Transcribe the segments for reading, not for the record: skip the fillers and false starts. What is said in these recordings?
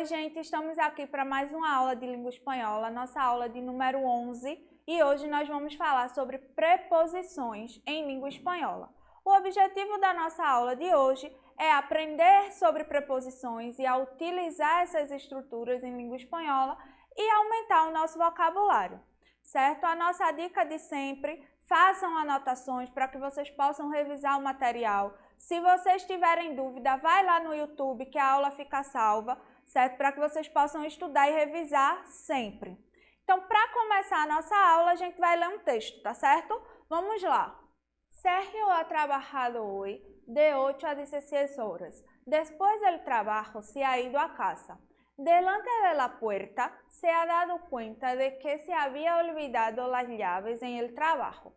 Oi, gente, estamos aqui para mais uma aula de língua espanhola, nossa aula de número 11, e hoje nós vamos falar sobre preposições em língua espanhola. O objetivo da nossa aula de hoje é aprender sobre preposições e a utilizar essas estruturas em língua espanhola e aumentar o nosso vocabulário, certo? A nossa dica de sempre, façam anotações para que vocês possam revisar o material. Se vocês tiverem dúvida, vai lá no YouTube que a aula fica salva, certo? Para que vocês possam estudar e revisar sempre. Então, para começar a nossa aula, a gente vai ler um texto, tá certo? Vamos lá. Sergio ha trabajado hoy de 8 a 16 horas. Después del trabajo se ha ido a casa. Delante de la puerta se ha dado cuenta de que se había olvidado las llaves en el trabajo.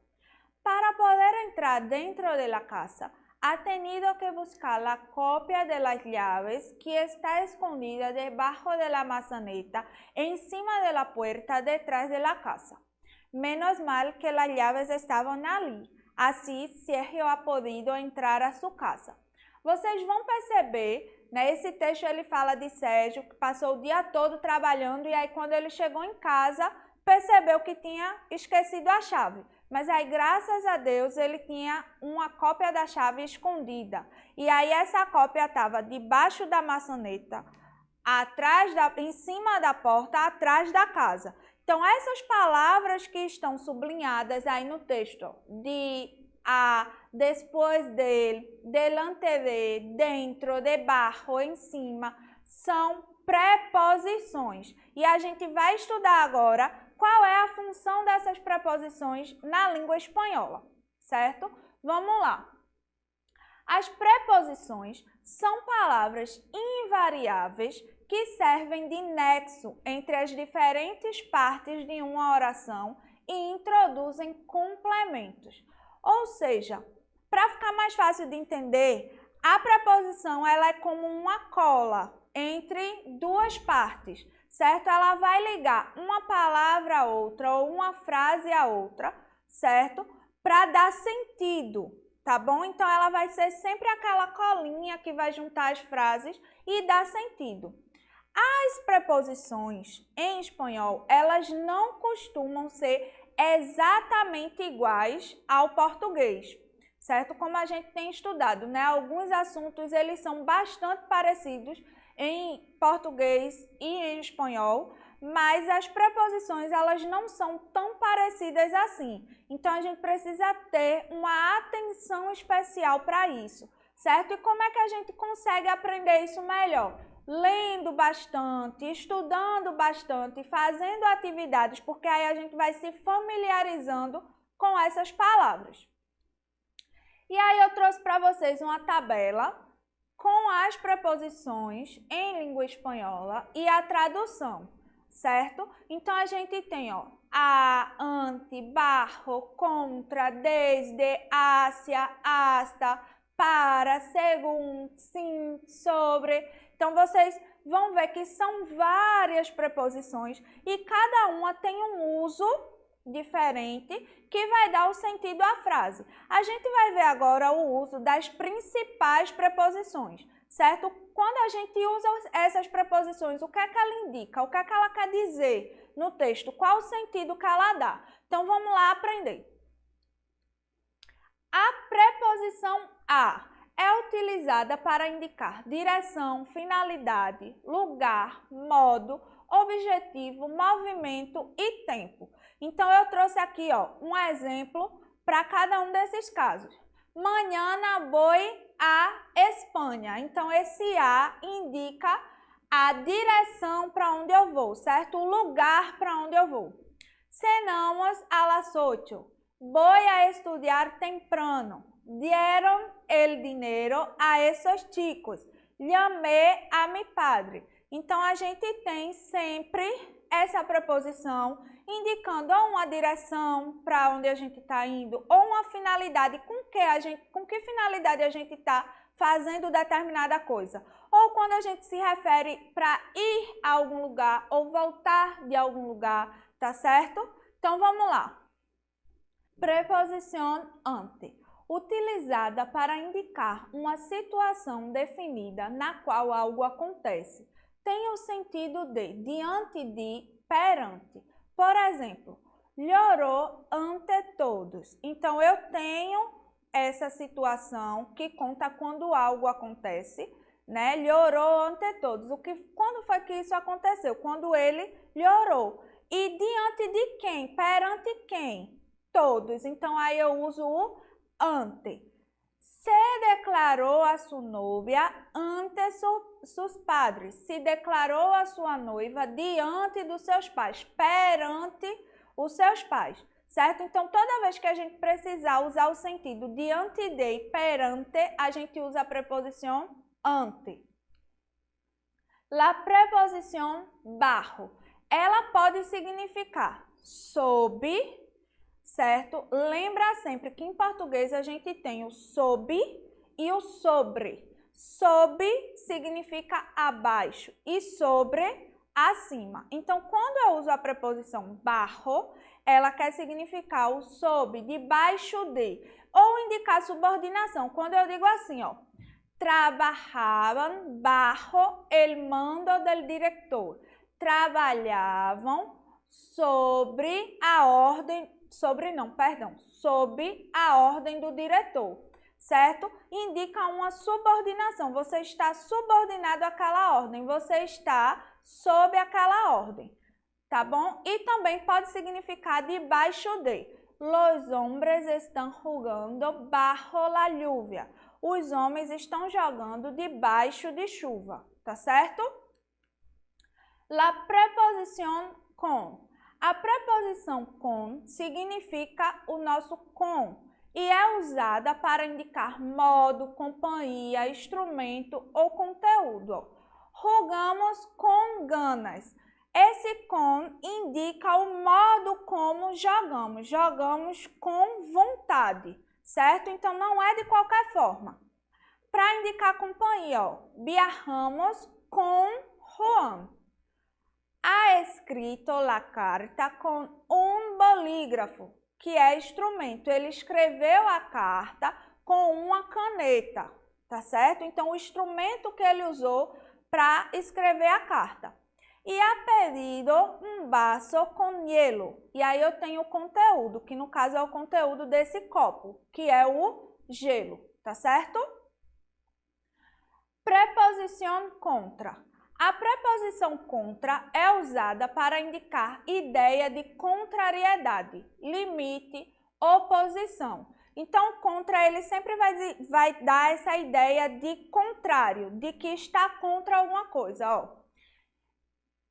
Para poder entrar dentro de la casa, ha tenido que buscar la copia de las llaves que está escondida debajo de la maçaneta encima de la puerta detrás de la casa. Menos mal que las llaves estaban allí, assim Sergio ha podido entrar a sua casa. Vocês vão perceber, né, esse texto ele fala de Sérgio, que passou o dia todo trabalhando e aí quando ele chegou em casa, percebeu que tinha esquecido a chave. Mas aí, graças a Deus, ele tinha uma cópia da chave escondida. E aí, essa cópia estava debaixo da maçaneta, em cima da porta, atrás da casa. Então, essas palavras que estão sublinhadas aí no texto, después de, delante de, dentro, debaixo, em cima, são preposições. E a gente vai estudar agora qual é a função dessas preposições na língua espanhola, certo? Vamos lá. As preposições são palavras invariáveis que servem de nexo entre as diferentes partes de uma oração e introduzem complementos. Ou seja, para ficar mais fácil de entender, a preposição ela é como uma cola entre duas partes, certo? Ela vai ligar uma palavra a outra ou uma frase a outra, certo? Para dar sentido, tá bom? Então, ela vai ser sempre aquela colinha que vai juntar as frases e dar sentido. As preposições em espanhol, elas não costumam ser exatamente iguais ao português, certo? Como a gente tem estudado, né? Alguns assuntos, eles são bastante parecidos em português e em espanhol, mas as preposições elas não são tão parecidas assim. Então, a gente precisa ter uma atenção especial para isso, certo? E como é que a gente consegue aprender isso melhor? Lendo bastante, estudando bastante, fazendo atividades, porque aí a gente vai se familiarizando com essas palavras. E aí eu trouxe para vocês uma tabela com as preposições em língua espanhola e a tradução, certo? Então, a gente tem, ó, a, ante, bajo, contra, desde, hacia, hasta, para, según, sin, sobre. Então, vocês vão ver que são várias preposições e cada uma tem um uso diferente que vai dar o sentido à frase. A gente vai ver agora o uso das principais preposições, certo? Quando a gente usa essas preposições, o que é que ela indica? O que é que ela quer dizer no texto? Qual o sentido que ela dá? Então, vamos lá aprender. A preposição a é utilizada para indicar direção, finalidade, lugar, modo, objetivo, movimento e tempo. Então, eu trouxe aqui, ó, um exemplo para cada um desses casos. Mañana voy a Espanha. Então, esse a indica a direção para onde eu vou, certo? O lugar para onde eu vou. Cenamos a las 8. Voy a estudiar temprano. Dieron el dinero a esos chicos. Llamé a mi padre. Então, a gente tem sempre essa preposição indicando ou uma direção para onde a gente está indo ou uma finalidade, com que finalidade a gente está fazendo determinada coisa. Ou quando a gente se refere para ir a algum lugar ou voltar de algum lugar, tá certo? Então, vamos lá. Preposição ante. Utilizada para indicar uma situação definida na qual algo acontece. tem o sentido de, diante de, perante. Por exemplo, llorou ante todos. Então, eu tenho essa situação que conta quando algo acontece, né? Llorou ante todos. Quando foi que isso aconteceu? Quando ele llorou. E diante de quem? Perante quem? Todos. Então, aí eu uso o ante. Se declarou a sua novia ante seus padres. Se declarou a sua noiva diante dos seus pais, perante os seus pais, certo? Então, toda vez que a gente precisar usar o sentido diante de e perante, a gente usa a preposição ante. La preposição bajo, ela pode significar sob, certo? Lembra sempre que em português a gente tem o sob e o sobre. Sob significa abaixo e sobre, acima. Então, quando eu uso a preposição bajo, ela quer significar o sob, debaixo de, ou indicar subordinação. Quando eu digo assim, ó, trabajaban bajo el mando del director. Trabalhavam sob a ordem do diretor, certo? Indica uma subordinação. Você está subordinado àquela ordem, você está sob aquela ordem, tá bom? E também pode significar debaixo de. Los hombres están jugando bajo la lluvia. Os homens estão jogando debaixo de chuva, tá certo? La preposição com. A preposição com significa o nosso com e é usada para indicar modo, companhia, instrumento ou conteúdo. Jogamos com ganas. Esse com indica o modo como jogamos. Jogamos com vontade, certo? Então, não é de qualquer forma. Para indicar companhia, ó, viajamos com Juan. Ha escrito la carta com um bolígrafo, que é instrumento. Ele escreveu a carta com uma caneta, tá certo? Então, o instrumento que ele usou para escrever a carta. E ha pedido um vaso com hielo. E aí eu tenho o conteúdo, que no caso é o conteúdo desse copo, que é o gelo, tá certo? Preposição contra. A preposição contra é usada para indicar ideia de contrariedade, limite, oposição. Então, contra ele sempre vai dar essa ideia de contrário, de que está contra alguma coisa, ó.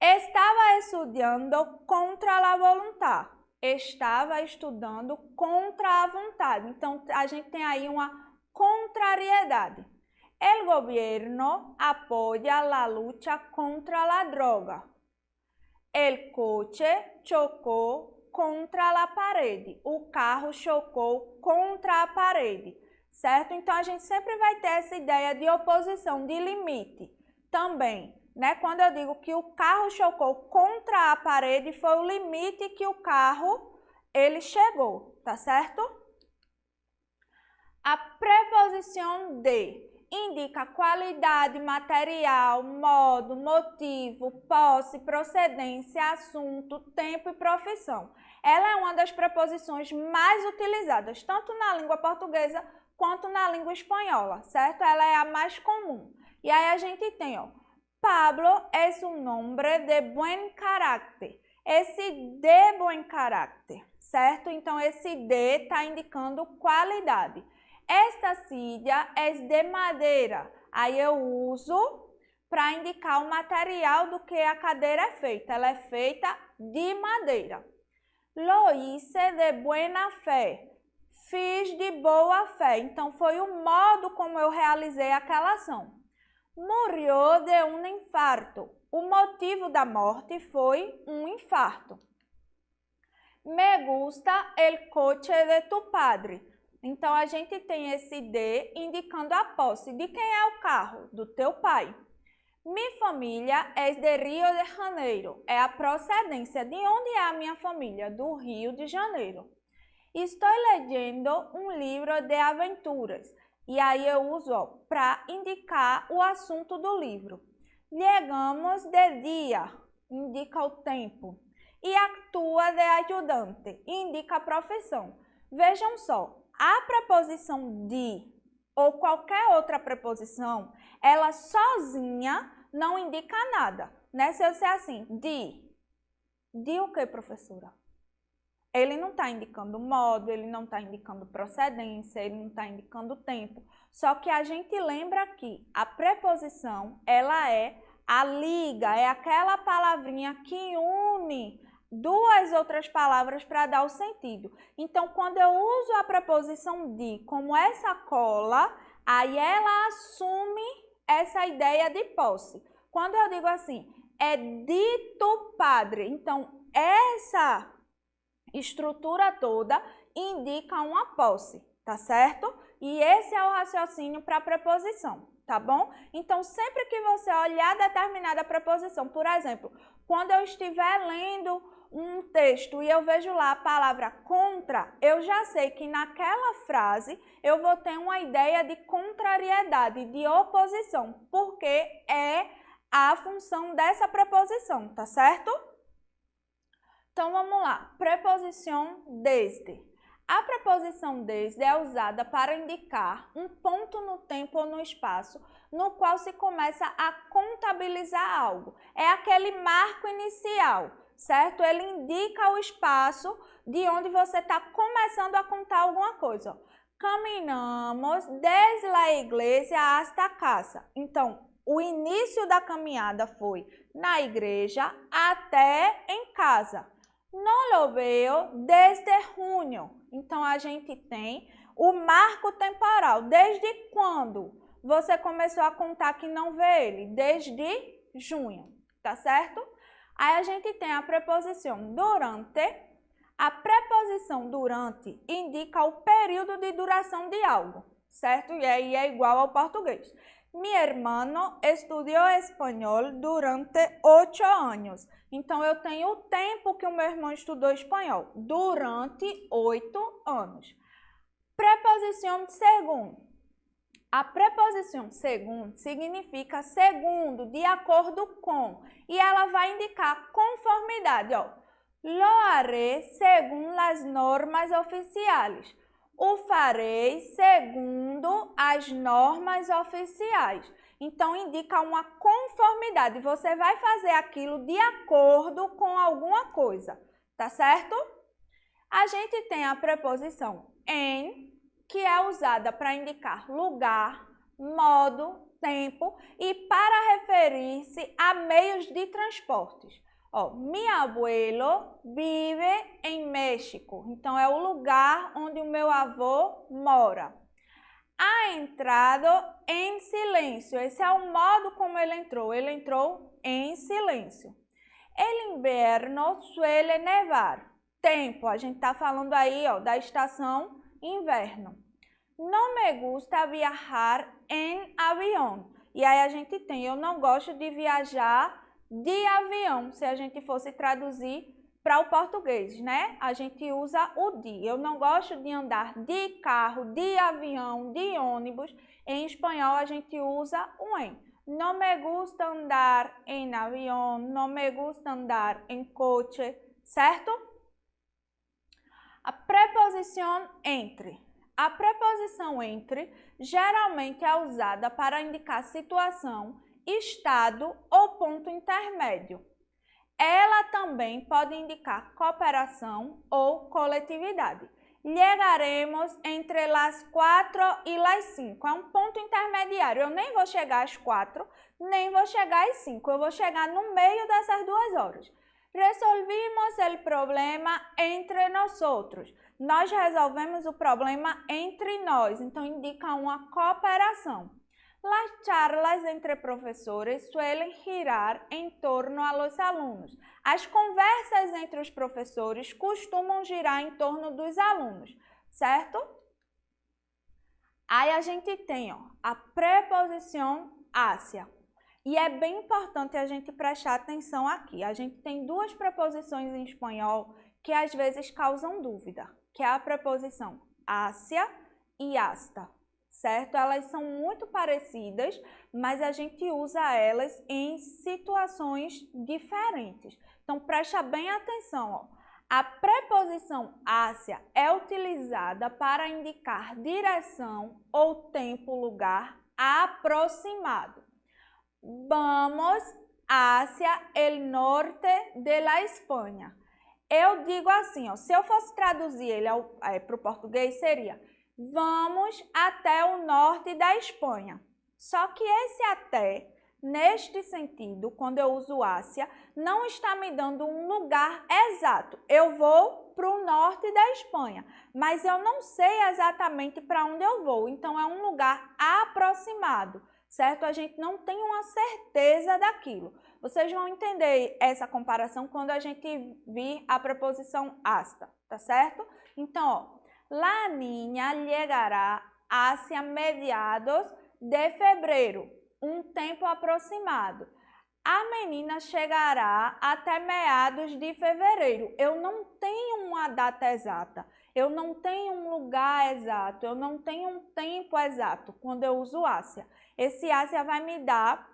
Estava estudando contra a vontade. Estava estudando contra a vontade. Então, a gente tem aí uma contrariedade. El gobierno apoya la lucha contra la droga. El coche chocou contra la parede. O carro chocou contra a parede, certo? Então, a gente sempre vai ter essa ideia de oposição, de limite. Também, né? Quando eu digo que o carro chocou contra a parede, foi o limite que o carro, ele chegou, tá certo? A preposição de indica qualidade, material, modo, motivo, posse, procedência, assunto, tempo e profissão. Ela é uma das preposições mais utilizadas, tanto na língua portuguesa quanto na língua espanhola, certo? Ela é a mais comum. E aí a gente tem, ó, Pablo es un hombre de buen carácter. Esse de buen carácter, certo? Então, esse de está indicando qualidade. Esta silla es de madeira. Aí eu uso para indicar o material do que a cadeira é feita. Ela é feita de madeira. Lo hice de buena fe. Fiz de boa fé. Então, foi o modo como eu realizei aquela ação. Murió de um infarto. O motivo da morte foi um infarto. Me gusta el coche de tu padre. Então, a gente tem esse de indicando a posse. De quem é o carro? Do teu pai. Mi família é de Rio de Janeiro. É a procedência. De onde é a minha família? Do Rio de Janeiro. Estou lendo um livro de aventuras. E aí eu uso para indicar o assunto do livro. Llegamos de dia, indica o tempo. E actua de ajudante, indica a profissão. Vejam só, a preposição de ou qualquer outra preposição, ela sozinha não indica nada, né? Se eu disser assim, de o que, professora? Ele não está indicando modo, ele não está indicando procedência, ele não está indicando tempo. Só que a gente lembra que a preposição, ela é a liga, é aquela palavrinha que une duas outras palavras para dar o sentido. Então, quando eu uso a preposição de como essa cola, aí ela assume essa ideia de posse. Quando eu digo assim, é dito padre, então essa estrutura toda indica uma posse, tá certo? E esse é o raciocínio para a preposição, tá bom? Então, sempre que você olhar determinada preposição, por exemplo, quando eu estiver lendo um texto e eu vejo lá a palavra contra, eu já sei que naquela frase eu vou ter uma ideia de contrariedade, de oposição, porque é a função dessa preposição, tá certo? Então, vamos lá. Preposição desde. A preposição desde é usada para indicar um ponto no tempo ou no espaço no qual se começa a contabilizar algo. É aquele marco inicial, certo? Ele indica o espaço de onde você está começando a contar alguma coisa. Caminhamos desde a igreja hasta casa. Então, o início da caminhada foi na igreja até em casa. No lo veo desde junho. Então, a gente tem o marco temporal. Desde quando você começou a contar que não vê ele? Desde junho, tá certo? Aí a gente tem a preposição durante. A preposição durante indica o período de duração de algo, certo? E aí é igual ao português. Mi hermano estudiou espanhol durante 8 anos. Então, eu tenho o tempo que o meu irmão estudou espanhol, durante 8 anos. Preposição segundo. A preposição segundo significa segundo, de acordo com, e ela vai indicar conformidade, ó. Lo haré según las normas oficiales. O farei segundo as normas oficiais. Então, indica uma conformidade. Você vai fazer aquilo de acordo com alguma coisa, tá certo? A gente tem a preposição em, que é usada para indicar lugar, modo, tempo e para referir-se a meios de transportes. Ó, mi abuelo vive em México. Então, é o lugar onde o meu avô mora. Ha entrado em silêncio. Esse é o modo como ele entrou. Ele entrou em silêncio. El inverno suele nevar. Tempo, a gente está falando aí, ó, da estação inverno. Não me gusta viajar em avião. E aí a gente tem, eu não gosto de viajar de avião, se a gente fosse traduzir para o português, né? A gente usa o de. Eu não gosto de andar de carro, de avião, de ônibus. Em espanhol, a gente usa o em. Não me gusta andar em avião, não me gusta andar em coche, certo? A preposição entre. A preposição entre geralmente é usada para indicar situação, estado ou ponto intermédio. Ela também pode indicar cooperação ou coletividade. Llegaremos entre las 4 e las 5. É um ponto intermediário. Eu nem vou chegar às 4, nem vou chegar às 5. Eu vou chegar no meio dessas 2 horas. Resolvimos o problema entre nosotros. Nós resolvemos o problema entre nós. Então, indica uma cooperação. Las charlas entre professores suelen girar em torno a los alunos. As conversas entre os professores costumam girar em torno dos alunos, certo? Aí a gente tem, ó, a preposição hacia. E é bem importante a gente prestar atenção aqui. A gente tem 2 preposições em espanhol que às vezes causam dúvida, que é a preposição hacia e hasta, certo? Elas são muito parecidas, mas a gente usa elas em situações diferentes. Então, presta bem atenção, ó. A preposição Ásia é utilizada para indicar direção ou tempo, lugar aproximado. Vamos hacia el norte de la Espanha. Eu digo assim, ó, se eu fosse traduzir ele para o português, seria vamos até o norte da Espanha. Só que esse até, neste sentido, quando eu uso Ásia, não está me dando um lugar exato. Eu vou para o norte da Espanha, mas eu não sei exatamente para onde eu vou. Então, é um lugar aproximado, certo? A gente não tem uma certeza daquilo. Vocês vão entender essa comparação quando a gente vir a preposição hasta, tá certo? Então, ó, la niña llegará hacia mediados de fevereiro, um tempo aproximado. A menina chegará até meados de fevereiro. Eu não tenho uma data exata, eu não tenho um lugar exato, eu não tenho um tempo exato quando eu uso Ásia. Esse Ásia vai me dar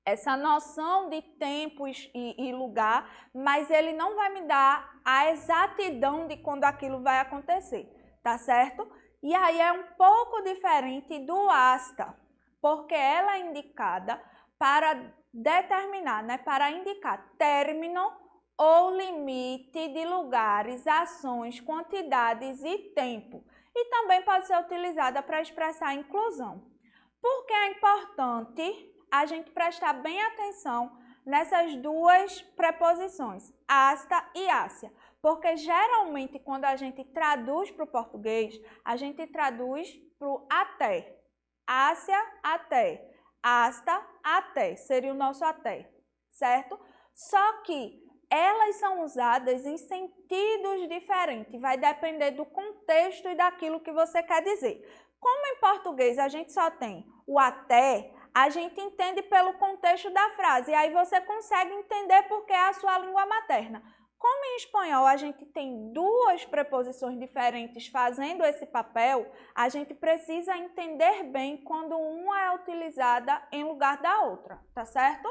essa noção de tempo e lugar, mas ele não vai me dar a exatidão de quando aquilo vai acontecer, tá certo? E aí é um pouco diferente do hasta, porque ela é indicada para determinar, né, para indicar término ou limite de lugares, ações, quantidades e tempo. E também pode ser utilizada para expressar inclusão. Por que é importante a gente prestar bem atenção nessas duas preposições, hasta e Ásia? Porque geralmente quando a gente traduz para o português, a gente traduz para o até. Ásia, até. Hasta, até. Seria o nosso até, certo? Só que elas são usadas em sentidos diferentes. Vai depender do contexto e daquilo que você quer dizer. Como em português a gente só tem o até, a gente entende pelo contexto da frase. E aí você consegue entender porque é a sua língua materna. Como em espanhol a gente tem duas preposições diferentes fazendo esse papel, a gente precisa entender bem quando uma é utilizada em lugar da outra, tá certo?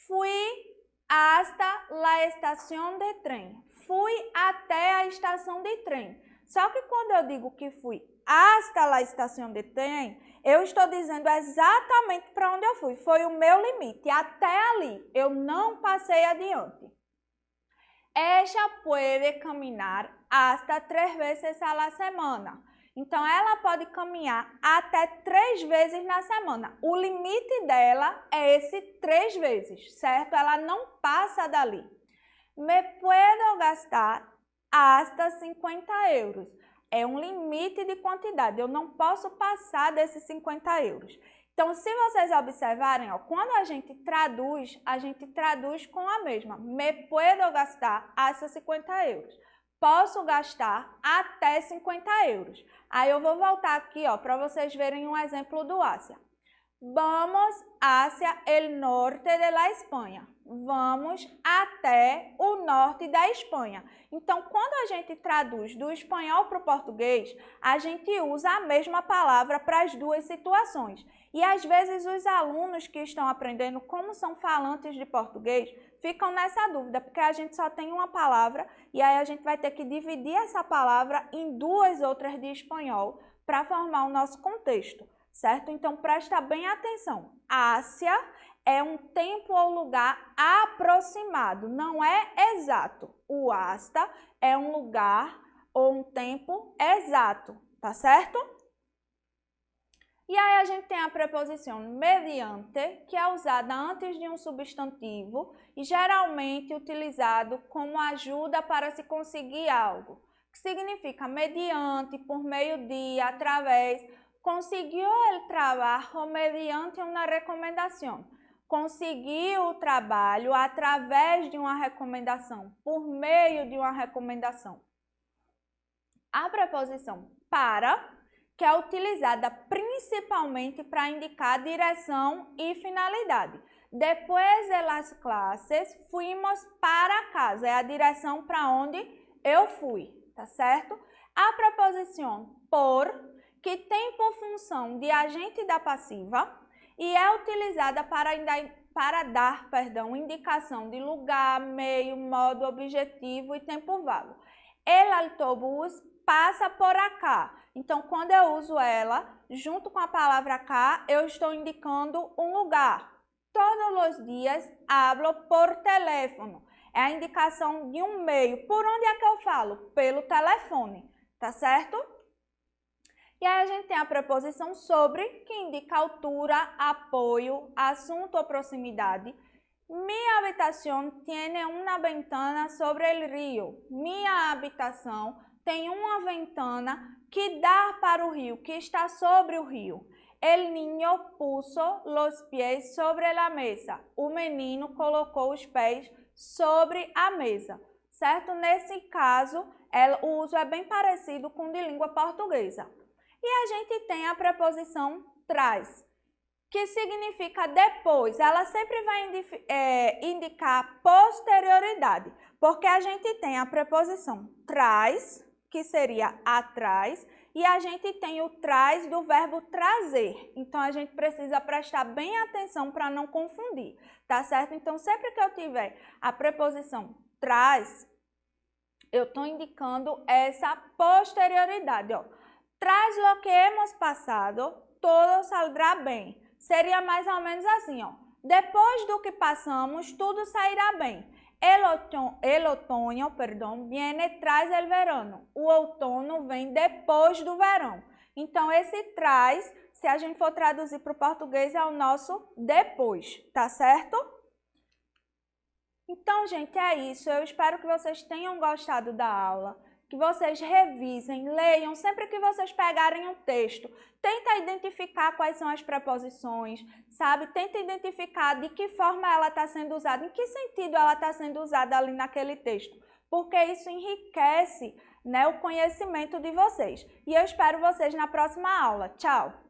Fui hasta la estación de trem. Fui até a estação de trem. Só que quando eu digo que fui hasta la estación de trem, eu estou dizendo exatamente para onde eu fui. Foi o meu limite, até ali. Eu não passei adiante. Ella puede caminar hasta 3 veces a la semana. Então, ela pode caminhar até 3 vezes na semana. O limite dela é esse 3 vezes, certo? Ela não passa dali. Me puedo gastar hasta 50 euros. É um limite de quantidade. Eu não posso passar desses 50 euros. Então, se vocês observarem, ó, quando a gente traduz com a mesma. Me puedo gastar hasta 50 euros. Posso gastar até 50 euros. Aí eu vou voltar aqui, ó, para vocês verem um exemplo do Ásia. Vamos hacia el norte de la Espanha. Vamos até o norte da Espanha. Então, quando a gente traduz do espanhol para o português, a gente usa a mesma palavra para as duas situações. E às vezes os alunos que estão aprendendo como são falantes de português ficam nessa dúvida, porque a gente só tem uma palavra e aí a gente vai ter que dividir essa palavra em duas outras de espanhol para formar o nosso contexto, certo? Então, presta bem atenção. Ásia é um tempo ou lugar aproximado, não é exato. O hasta é um lugar ou um tempo exato, tá certo? E aí a gente tem a preposição mediante, que é usada antes de um substantivo e geralmente utilizado como ajuda para se conseguir algo, que significa mediante, por meio de, através. Conseguiu o trabalho mediante uma recomendação. Conseguiu o trabalho através de uma recomendação, por meio de uma recomendação. A preposição para, que é utilizada principalmente para indicar direção e finalidade. Depois das classes, fuimos para casa. É a direção para onde eu fui, tá certo? A preposição por, que tem por função de agente da passiva e é utilizada para dar indicação de lugar, meio, modo, objetivo e tempo vago. El autobús passa por acá. Então, quando eu uso ela, junto com a palavra cá, eu estou indicando um lugar. Todos os dias hablo por teléfono. É a indicação de um meio. Por onde é que eu falo? Pelo telefone, tá certo? E aí a gente tem a preposição sobre, que indica altura, apoio, assunto ou proximidade. Minha habitação tiene una ventana sobre el río. Minha habitação tem uma ventana que dá para o rio, que está sobre o rio. El niño puso los pies sobre la mesa. O menino colocou os pés sobre a mesa, certo? Nesse caso, o uso é bem parecido com o de língua portuguesa. E a gente tem a preposição traz, que significa depois. Ela sempre vai indicar posterioridade, porque a gente tem a preposição traz, que seria atrás, e a gente tem o traz do verbo trazer. Então, a gente precisa prestar bem atenção para não confundir, tá certo? Então, sempre que eu tiver a preposição traz, eu estou indicando essa posterioridade, ó. Tras lo que hemos passado, todo saldrá bem. Seria mais ou menos assim, ó. Depois do que passamos, tudo sairá bem. El otoño, viene tras el verano. O outono vem depois do verão. Então, esse traz, se a gente for traduzir para o português, é o nosso depois, tá certo? Então, gente, é isso. Eu espero que vocês tenham gostado da aula, que vocês revisem, leiam, sempre que vocês pegarem um texto, tenta identificar quais são as preposições, sabe? Tenta identificar de que forma ela está sendo usada, em que sentido ela está sendo usada ali naquele texto, porque isso enriquece, né, o conhecimento de vocês. E eu espero vocês na próxima aula. Tchau!